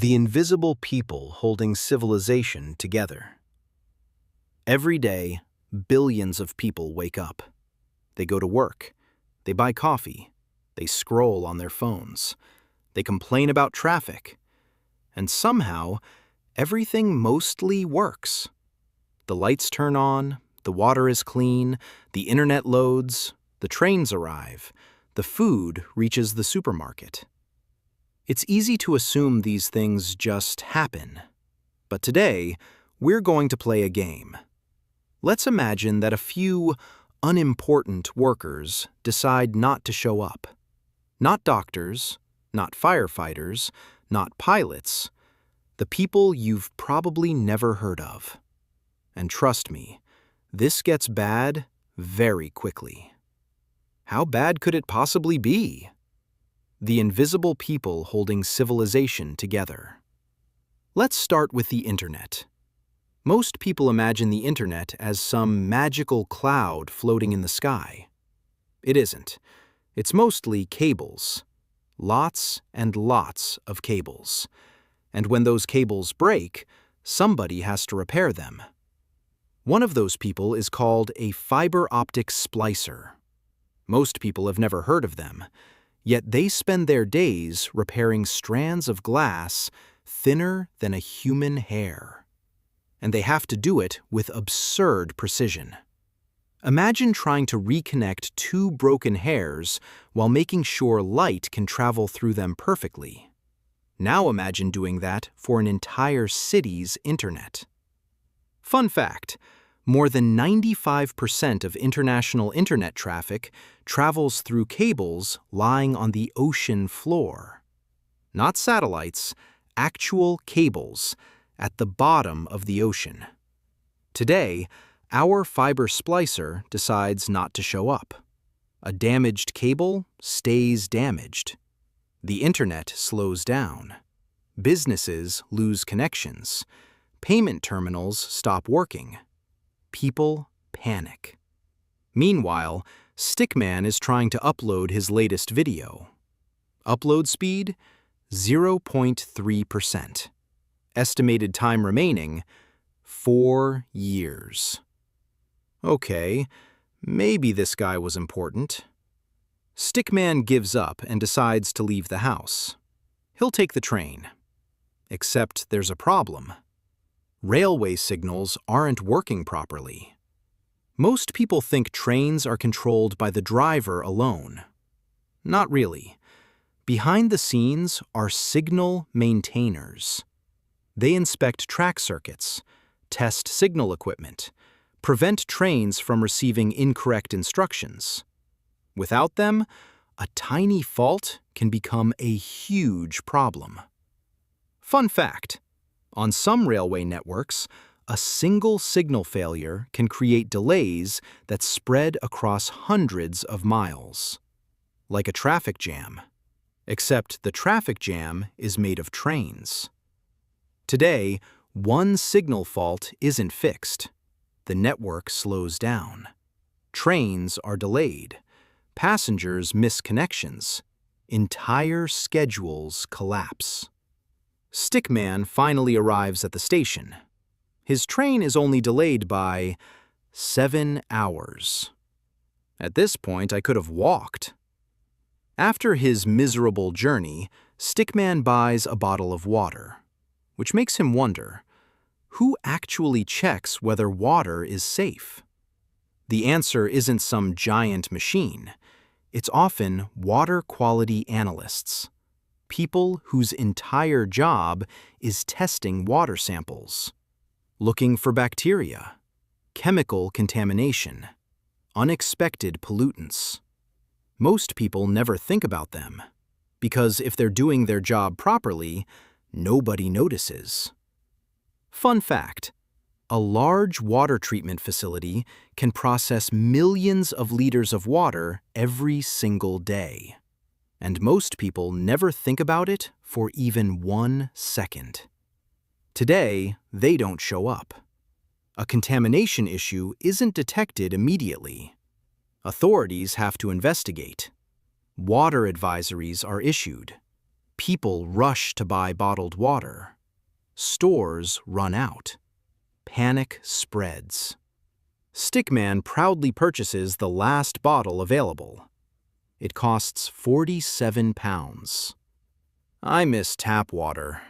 The invisible people holding civilization together. Every day, billions of people wake up. They go to work. They buy coffee. They scroll on their phones. They complain about traffic. And somehow, everything mostly works. The lights turn on, the water is clean, the internet loads, the trains arrive, the food reaches the supermarket. It's easy to assume these things just happen. But today, we're going to play a game. Let's imagine that a few unimportant workers decide not to show up. Not doctors, not firefighters, not pilots, the people you've probably never heard of. And trust me, this gets bad very quickly. How bad could it possibly be? The invisible people holding civilization together. Let's start with the internet. Most people imagine the internet as some magical cloud floating in the sky. It isn't. It's mostly cables. Lots and lots of cables. And when those cables break, somebody has to repair them. One of those people is called a fiber optic splicer. Most people have never heard of them, yet they spend their days repairing strands of glass thinner than a human hair. And they have to do it with absurd precision. Imagine trying to reconnect two broken hairs while making sure light can travel through them perfectly. Now imagine doing that for an entire city's internet. Fun fact, more than 95% of international internet traffic travels through cables lying on the ocean floor. Not satellites, actual cables at the bottom of the ocean. Today, our fiber splicer decides not to show up. A damaged cable stays damaged. The internet slows down. Businesses lose connections. Payment terminals stop working. People panic. Meanwhile, Stickman is trying to upload his latest video. Upload speed? 0.3%. Estimated time remaining? 4 years. Okay, maybe this guy was important. Stickman gives up and decides to leave the house. He'll take the train. Except there's a problem. Railway signals aren't working properly. Most people think trains are controlled by the driver alone. Not really. Behind the scenes are signal maintainers. They inspect track circuits, test signal equipment, prevent trains from receiving incorrect instructions. Without them, a tiny fault can become a huge problem. Fun fact, on some railway networks, a single signal failure can create delays that spread across hundreds of miles. Like a traffic jam. Except the traffic jam is made of trains. Today, one signal fault isn't fixed. The network slows down. Trains are delayed. Passengers miss connections. Entire schedules collapse. Stickman finally arrives at the station. His train is only delayed by 7 hours. At this point, I could have walked. After his miserable journey, Stickman buys a bottle of water, which makes him wonder, who actually checks whether water is safe? The answer isn't some giant machine. It's often water quality analysts, people whose entire job is testing water samples, looking for bacteria, chemical contamination, unexpected pollutants. Most people never think about them, because if they're doing their job properly, nobody notices. Fun fact, a large water treatment facility can process millions of liters of water every single day. And most people never think about it for even 1 second. Today, they don't show up. A contamination issue isn't detected immediately. Authorities have to investigate. Water advisories are issued. People rush to buy bottled water. Stores run out. Panic spreads. Stickman proudly purchases the last bottle available. It costs 47 pounds. I miss tap water.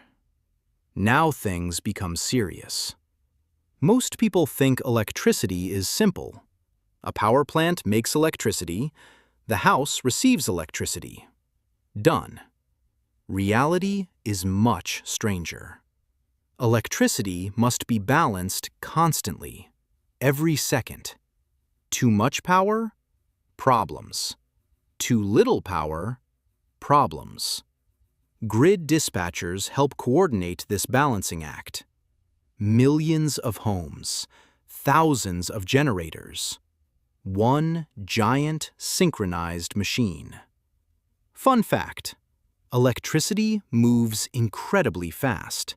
Now things become serious. Most people think electricity is simple. A power plant makes electricity. The house receives electricity. Done. Reality is much stranger. Electricity must be balanced constantly, every second. Too much power? Problems. Too little power? Problems. Grid dispatchers help coordinate this balancing act. Millions of homes, thousands of generators. One giant synchronized machine. Fun fact: electricity moves incredibly fast,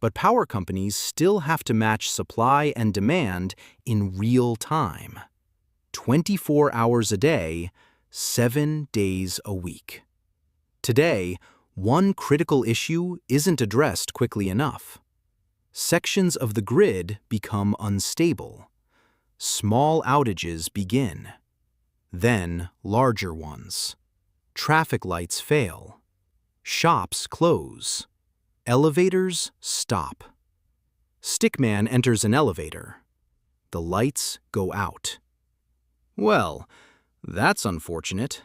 but power companies still have to match supply and demand in real time. 24 hours a day, 7 days a week. Today, one critical issue isn't addressed quickly enough. Sections of the grid become unstable. Small outages begin. Then larger ones. Traffic lights fail. Shops close. Elevators stop. Stickman enters an elevator. The lights go out. Well, that's unfortunate.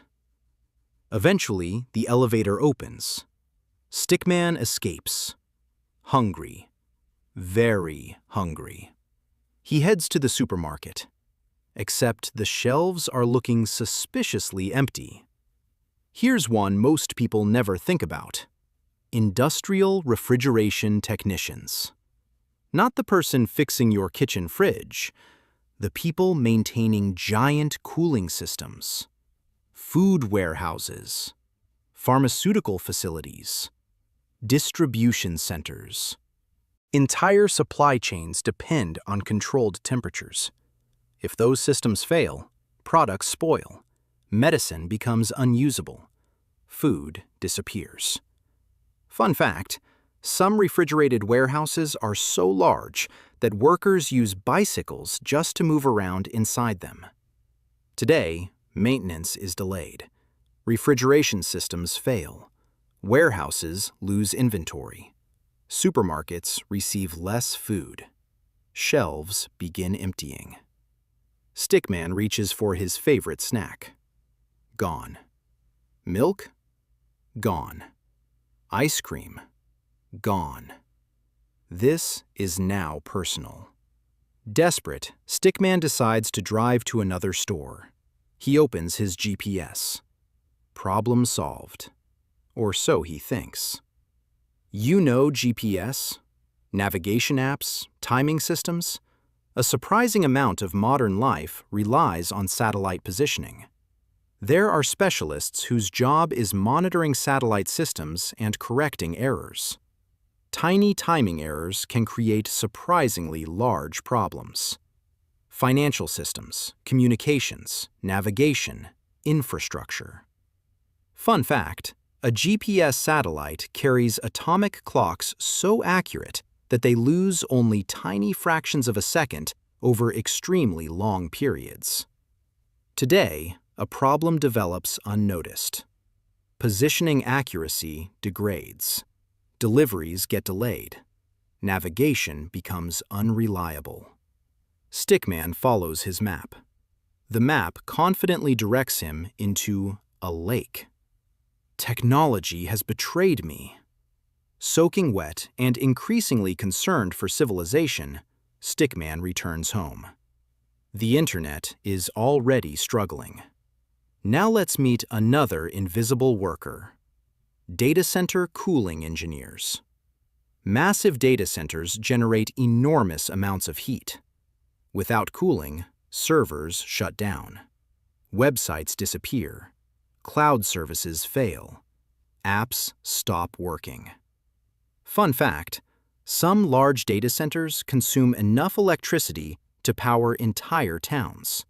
Eventually, the elevator opens. Stickman escapes. Hungry. Very hungry. He heads to the supermarket. Except the shelves are looking suspiciously empty. Here's one most people never think about. Industrial refrigeration technicians. Not the person fixing your kitchen fridge. The people maintaining giant cooling systems. Food warehouses. Pharmaceutical facilities. Distribution centers. Entire supply chains depend on controlled temperatures. If those systems fail, products spoil, medicine becomes unusable, food disappears. Fun fact: some refrigerated warehouses are so large that workers use bicycles just to move around inside them. Today, maintenance is delayed. Refrigeration systems fail. Warehouses lose inventory. Supermarkets receive less food. Shelves begin emptying. Stickman reaches for his favorite snack. Gone. Milk? Gone. Ice cream? Gone. This is now personal. Desperate, Stickman decides to drive to another store. He opens his GPS. Problem solved. Or so he thinks. You know GPS, navigation apps, timing systems? A surprising amount of modern life relies on satellite positioning. There are specialists whose job is monitoring satellite systems and correcting errors. Tiny timing errors can create surprisingly large problems. Financial systems, communications, navigation, infrastructure. Fun fact: a GPS satellite carries atomic clocks so accurate that they lose only tiny fractions of a second over extremely long periods. Today, a problem develops unnoticed. Positioning accuracy degrades. Deliveries get delayed. Navigation becomes unreliable. Stickman follows his map. The map confidently directs him into a lake. Technology has betrayed me. Soaking wet and increasingly concerned for civilization, Stickman returns home. The internet is already struggling. Now let's meet another invisible worker. Data center cooling engineers. Massive data centers generate enormous amounts of heat. Without cooling, servers shut down. Websites disappear. Cloud services fail. Apps stop working. Fun fact: some large data centers consume enough electricity to power entire towns.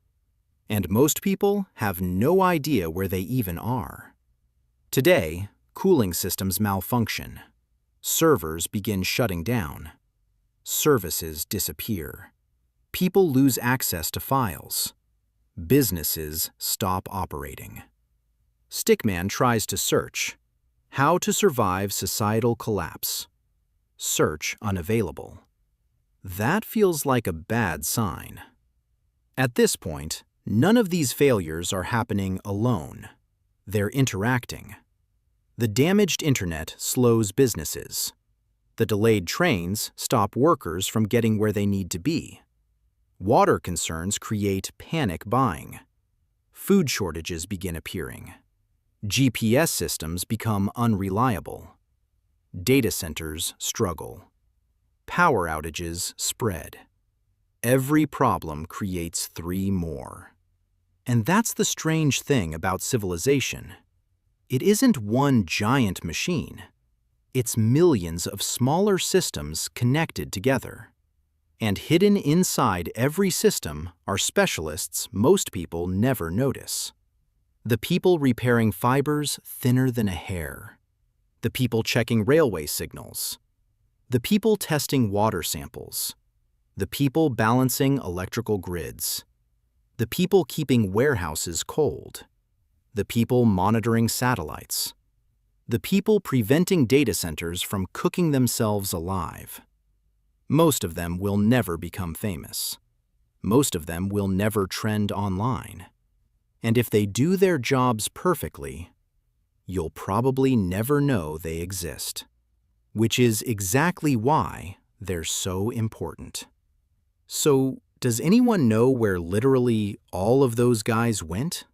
And most people have no idea where they even are. Today, Cooling systems malfunction. Servers begin shutting down. Services disappear. People lose access to files. Businesses stop operating. Stickman tries to search. How to survive societal collapse. Search unavailable. That feels like a bad sign. At this point, none of these failures are happening alone. They're interacting. The damaged internet slows businesses. The delayed trains stop workers from getting where they need to be. Water concerns create panic buying. Food shortages begin appearing. GPS systems become unreliable. Data centers struggle. Power outages spread. Every problem creates 3 more. And that's the strange thing about civilization. It isn't one giant machine. It's millions of smaller systems connected together. And hidden inside every system are specialists most people never notice. The people repairing fibers thinner than a hair. The people checking railway signals. The people testing water samples. The people balancing electrical grids. The people keeping warehouses cold. The people monitoring satellites. The people preventing data centers from cooking themselves alive. Most of them will never become famous. Most of them will never trend online. And if they do their jobs perfectly, you'll probably never know they exist. Which is exactly why they're so important. So, does anyone know where literally all of those guys went?